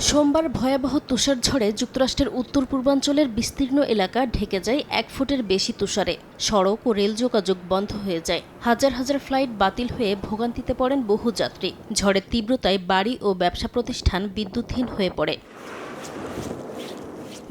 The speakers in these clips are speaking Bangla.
সোমবার ভয়াবহ তুষারঝড়ে যুক্তরাষ্ট্রের উত্তর পূর্বাঞ্চলের বিস্তীর্ণ এলাকা ঢেকে যায় 1 ফুটের বেশি তুষারে। সড়ক ও রেল যোগাযোগ বন্ধ হয়ে যায়। হাজার হাজার ফ্লাইট বাতিল হয়ে ভোগান্তিতে পড়েন বহু যাত্রী। ঝড়ের তীব্রতায় বাড়ি ও ব্যবসা প্রতিষ্ঠান বিদ্যুৎহীন হয়ে পড়ে।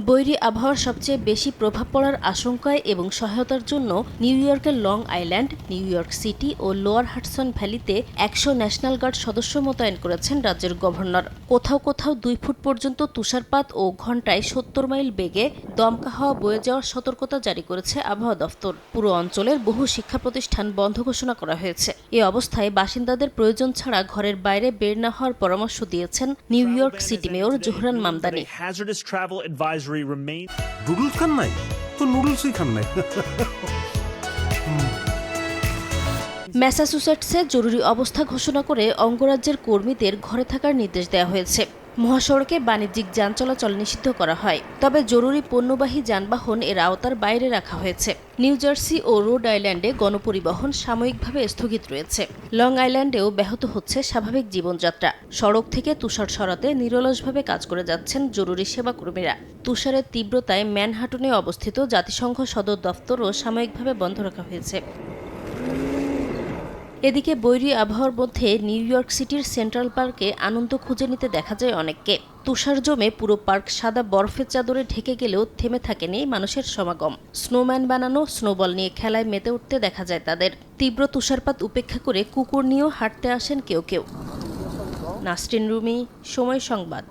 বৈরী আবহাওয়ার সবচেয়ে বেশি প্রভাব পড়ার আশঙ্কায় এবং সহায়তার জন্য নিউ ইয়র্কের Long Island, New York City ও লোয়ার হাডসন ভ্যালিতে 100 ন্যাশনাল গার্ড সদস্য মোতায়েন করেছেন রাজ্যের গভর্নর। কোথাও কোথাও 2 ফুট পর্যন্ত তুষারপাত ও ঘণ্টায় 70 মাইল বেগে দমকা হাওয়া বয়ে যাওয়ার সতর্কতা জারি করেছে আবহাওয়া দফতর। পুরো অঞ্চলের বহু শিক্ষা প্রতিষ্ঠান বন্ধ ঘোষণা করা হয়েছে। এ অবস্থায় বাসিন্দাদের প্রয়োজন ছাড়া ঘরের বাইরে বের না হওয়ার পরামর্শ দিয়েছেন New York City mayor Zohran Mamdani. Noodles খান নাই তো নুডলসই খান নাই। ম্যাসাচুসেটসে জরুরি অবস্থা ঘোষণা করে অঙ্গরাজ্যের কর্মীদের ঘরে থাকার নির্দেশ দেওয়া হয়েছে। মহাসড়কে বাণিজ্যিক যান চলাচল নিষিদ্ধ করা হয়, তবে জরুরি পণ্যবাহী যানবাহন এর আওতার বাইরে রাখা হয়েছে। নিউ জার্সি ও রোড আইল্যান্ডে গণপরিবহন সাময়িকভাবে স্থগিত রয়েছে। লং আইল্যান্ডেও ব্যাহত হচ্ছে স্বাভাবিক জীবনযাত্রা। সড়ক থেকে তুষার সরাতে নিরলসভাবে কাজ করে যাচ্ছেন জরুরি সেবাকর্মীরা। তুষারের তীব্রতায় ম্যানহাটনে অবস্থিত জাতিসংঘ সদর দফতরও সাময়িকভাবে বন্ধ রাখা হয়েছে। এদিকে বৈরী আবহাওয়ার মধ্যে নিউ ইয়র্ক সিটির সেন্ট্রাল পার্কে আনন্দ খুঁজে নিতে দেখা যায় অনেককে। তুষার জমে পুরো পার্ক সাদা বরফের চাদরে ঢেকে গেলেও থেমে থাকেনি মানুষের সমাগম। স্নোম্যান বানানো, স্নোবল নিয়ে খেলায় মেতে উঠতে দেখা যায় তাদের। তীব্র তুষারপাত উপেক্ষা করে কুকুর নিয়েও হাঁটতে আসেন কেউ কেউ। নাসরিন রুমি, সময় সংবাদ।